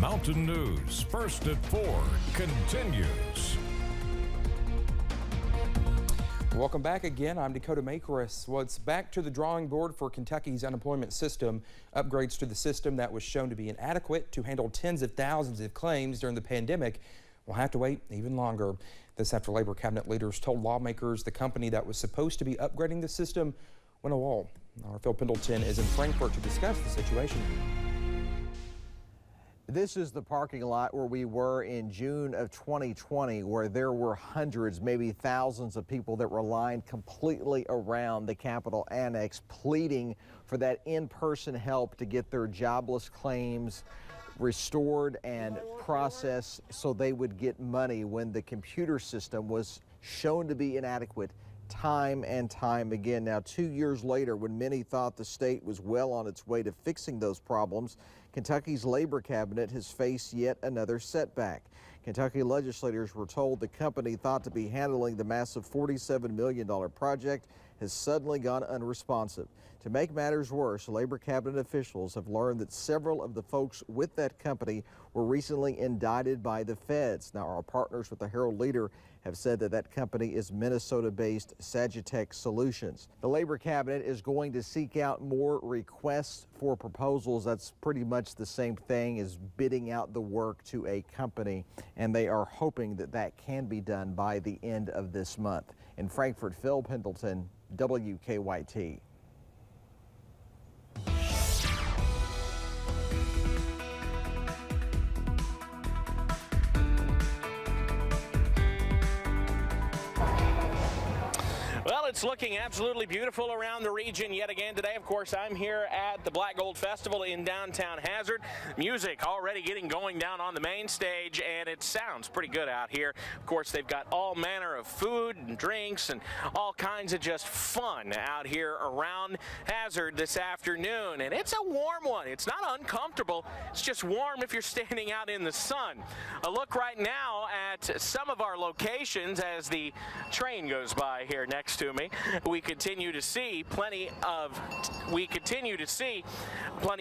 Mountain News, first at 4, continues. Welcome back again. I'm Dakota Makeris. Well, it's back to the drawing board for Kentucky's unemployment system. Upgrades to the system that was shown to be inadequate to handle tens of thousands of claims during the pandemic will have to wait even longer. This after Labor cabinet leaders told lawmakers the company that was supposed to be upgrading the system went a wall. Our Phil Pendleton is in Frankfort to discuss the situation. This is the parking lot where we were in June of 2020, where there were hundreds, maybe thousands of people that were lined completely around the Capitol Annex, pleading for that in-person help to get their jobless claims restored and processed so they would get money when the computer system was shown to be inadequate time and time again. Now, 2 years later, when many thought the state was well on its way to fixing those problems, Kentucky's labor cabinet has faced yet another setback. Kentucky legislators were told the company thought to be handling the massive $47 million project has suddenly gone unresponsive. To make matters worse, labor cabinet officials have learned that several of the folks with that company were recently indicted by the feds. Now, our partners with the Herald Leader have said that that company is Minnesota-based Sagitech Solutions. The labor cabinet is going to seek out more requests for proposals. That's pretty much the same thing as bidding out the work to a company, and they are hoping that that can be done by the end of this month. In Frankfort, Phil Pendleton, WKYT. Well, it's looking absolutely beautiful around the region yet again today. Of course, I'm here at the Black Gold Festival in downtown Hazard. Music already getting going down on the main stage, and it sounds pretty good out here. Of course, they've got all manner of food and drinks and all kinds of just fun out here around Hazard this afternoon. And it's a warm one. It's not uncomfortable. It's just warm if you're standing out in the sun. A look right now at some of our locations as the train goes by here next to me. We continue to see plenty of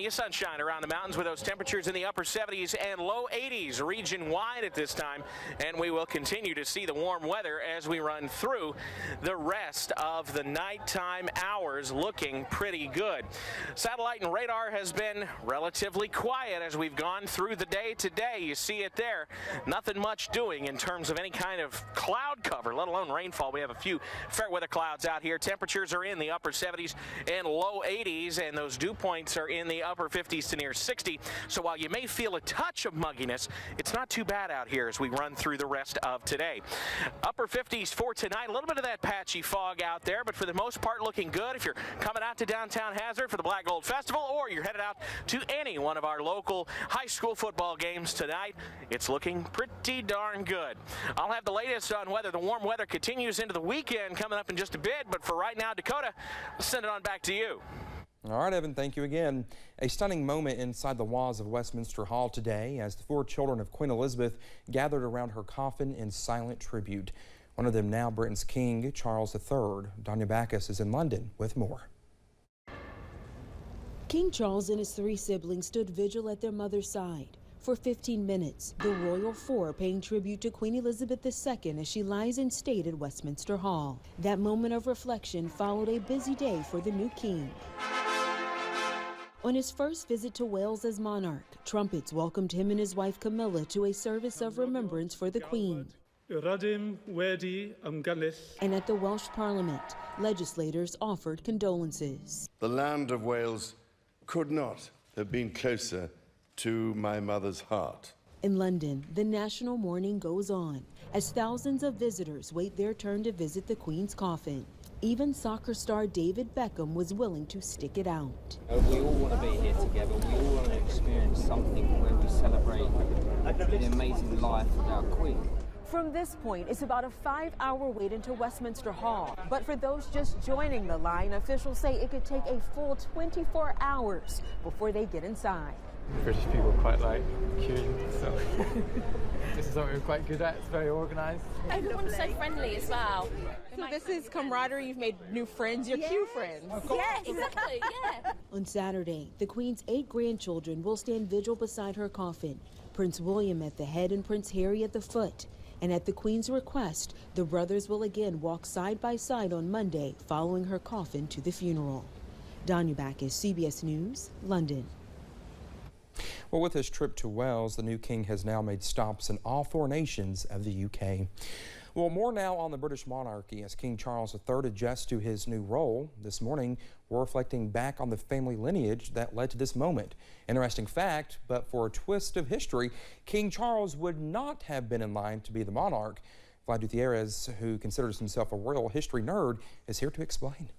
sunshine around the mountains with those temperatures in the upper 70s and low 80s region-wide at this time, and we will continue to see the warm weather as we run through the rest of the nighttime hours, looking pretty good. Satellite and radar has been relatively quiet as we've gone through the day today. You see it there. Nothing much doing in terms of any kind of cloud cover, let alone rainfall. We have a few fair weather clouds out here. Temperatures are in the upper 70s and low 80s, and those dew points are in the upper 50s to near 60. So while you may feel a touch of mugginess, it's not too bad out here as we run through the rest of today. Upper 50s for tonight. A little bit of that patchy fog out there, but for the most part looking good if you're coming out to downtown Hazard for the Black Gold Festival, or you're headed out to any one of our local high school football games tonight. It's looking pretty darn good. I'll have the latest on whether the warm weather continues into the weekend coming up in just a bit, but for right now, Dakota, I'll send it on back to you. All right, Evan, thank you again. A stunning moment inside the walls of Westminster Hall today as the 4 children of Queen Elizabeth gathered around her coffin in silent tribute. One of them now Britain's King Charles III. Danya Backus is in London with more. King Charles and his 3 siblings stood vigil at their mother's side. For 15 minutes, the Royal Four paying tribute to Queen Elizabeth II as she lies in state at Westminster Hall. That moment of reflection followed a busy day for the new king. On his first visit to Wales as monarch, trumpets welcomed him and his wife Camilla to a service of remembrance for the Queen. And at the Welsh Parliament, legislators offered condolences. The land of Wales could not have been closer to my mother's heart. In London, the national mourning goes on as thousands of visitors wait their turn to visit the Queen's coffin. Even soccer star David Beckham was willing to stick it out. We all want to be here together. We all want to experience something where we celebrate the amazing life of our Queen. From this point, it's about a 5-hour wait into Westminster Hall. But for those just joining the line, officials say it could take a full 24 hours before they get inside. British people quite like queuing, so this is something we're quite good at. It's very organised. Everyone's so friendly as well. So this is camaraderie. You've made new friends. Your queue friends. Yeah, exactly. Yeah. On Saturday, the Queen's 8 grandchildren will stand vigil beside her coffin. Prince William at the head and Prince Harry at the foot. And at the Queen's request, the brothers will again walk side by side on Monday following her coffin to the funeral. Danya Backus, CBS News, London. Well, with his trip to Wales, the new king has now made stops in all 4 nations of the UK. Well, more now on the British monarchy as King Charles III adjusts to his new role. This morning, we're reflecting back on the family lineage that led to this moment. Interesting fact, but for a twist of history, King Charles would not have been in line to be the monarch. Vlad Gutierrez, who considers himself a royal history nerd, is here to explain.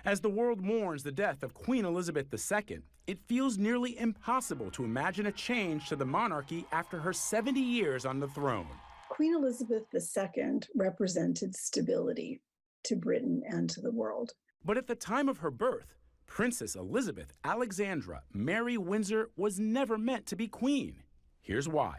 As the world mourns the death of Queen Elizabeth II, it feels nearly impossible to imagine a change to the monarchy after her 70 years on the throne. Queen Elizabeth II represented stability to Britain and to the world. But at the time of her birth, Princess Elizabeth Alexandra Mary Windsor was never meant to be queen. Here's why.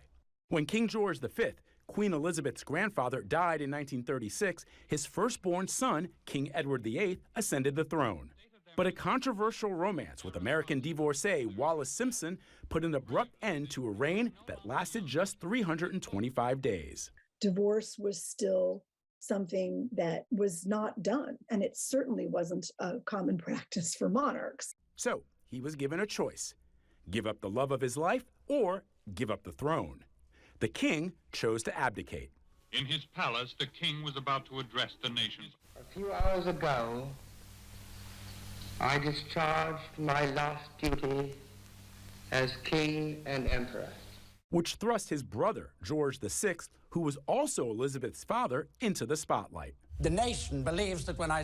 When King George V, Queen Elizabeth's grandfather, died in 1936, his firstborn son, King Edward VIII, ascended the throne. But a controversial romance with American divorcee Wallis Simpson put an abrupt end to a reign that lasted just 325 days. Divorce was still something that was not done, and it certainly wasn't a common practice for monarchs. So he was given a choice: give up the love of his life or give up the throne. The king chose to abdicate. In his palace, the king was about to address the nation. A few hours ago, I discharged my last duty as king and emperor. Which thrust his brother, George VI, who was also Elizabeth's father, into the spotlight. The nation believes that when I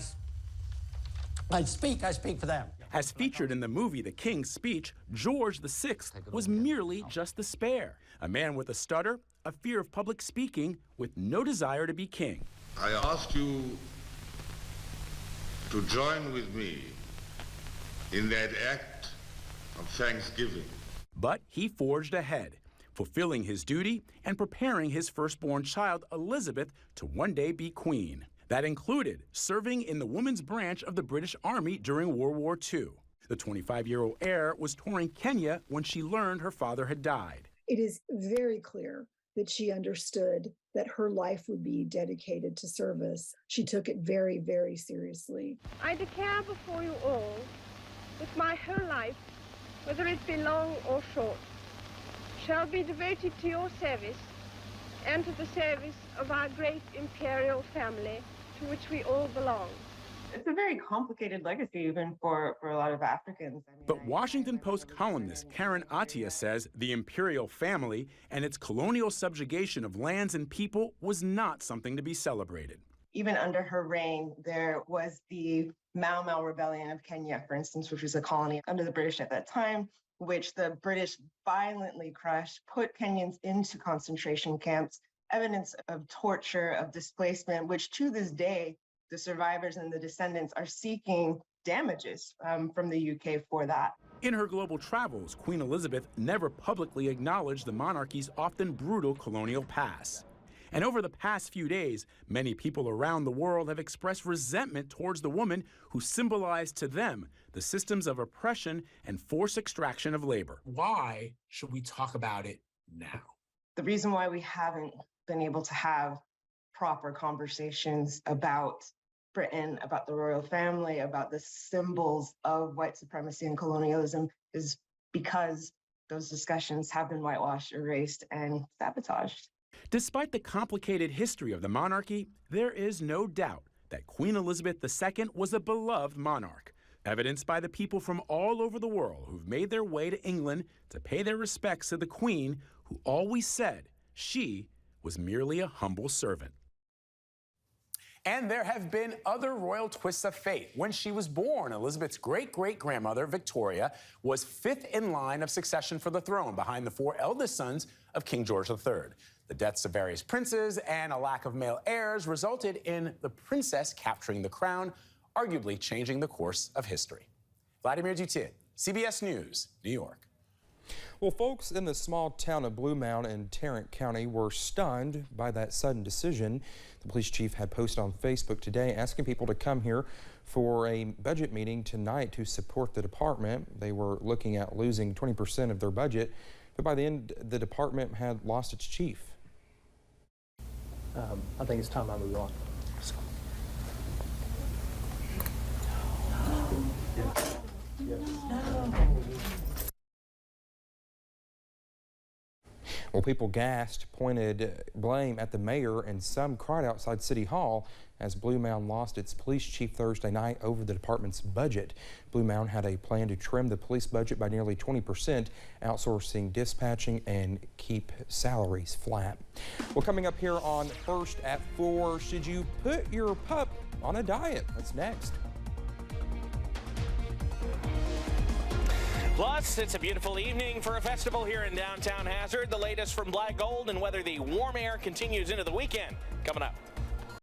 speak, I speak for them. As featured in the movie The King's Speech, George VI was merely just the spare, a man with a stutter, a fear of public speaking, with no desire to be king. I ask you to join with me in that act of thanksgiving. But he forged ahead, fulfilling his duty and preparing his firstborn child, Elizabeth, to one day be queen. That included serving in the women's branch of the British Army during World War II. The 25-year-old heir was touring Kenya when she learned her father had died. It is very clear that she understood that her life would be dedicated to service. She took it very, very seriously. I declare before you all that my whole life, whether it be long or short, shall be devoted to your service and to the service of our great imperial family to which we all belong. It's a very complicated legacy even for a lot of Africans. But Washington Post columnist Karen Attiah says the imperial family and its colonial subjugation of lands and people was not something to be celebrated. Even under her reign, there was the Mau Mau Rebellion of Kenya, for instance, which was a colony under the British at that time, which the British violently crushed, put Kenyans into concentration camps, evidence of torture, of displacement, which to this day, the survivors and the descendants are seeking damages from the UK for that. In her global travels, Queen Elizabeth never publicly acknowledged the monarchy's often brutal colonial past. And over the past few days, many people around the world have expressed resentment towards the woman who symbolized to them the systems of oppression and forced extraction of labor. Why should we talk about it now? The reason why we haven't been able to have proper conversations about Britain, about the royal family, about the symbols of white supremacy and colonialism is because those discussions have been whitewashed, erased, and sabotaged. Despite the complicated history of the monarchy, there is no doubt that Queen Elizabeth II was a beloved monarch, evidenced by the people from all over the world who've made their way to England to pay their respects to the Queen, who always said she was merely a humble servant. And there have been other royal twists of fate. When she was born, Elizabeth's great-great-grandmother, Victoria, was 5th in line of succession for the throne, behind the 4 eldest sons of King George III. The deaths of various princes and a lack of male heirs resulted in the princess capturing the crown, arguably changing the course of history. Vladimir Dutin, CBS News, New York. Well, folks in the small town of Blue Mound in Tarrant County were stunned by that sudden decision. The police chief had posted on Facebook today asking people to come here for a budget meeting tonight to support the department. They were looking at losing 20% of their budget But by the end, the department had lost its chief. I think it's time I move on. Well, people gasped, pointed blame at the mayor, and some cried outside City Hall as Blue Mound lost its police chief Thursday night over the department's budget. Blue Mound had a plan to trim the police budget by nearly 20%, outsourcing dispatching and keep salaries flat. Well, coming up here on First at 4, should you put your pup on a diet? That's next. Plus, it's a beautiful evening for a festival here in downtown Hazard. The latest from Black Gold and whether the warm air continues into the weekend. Coming up.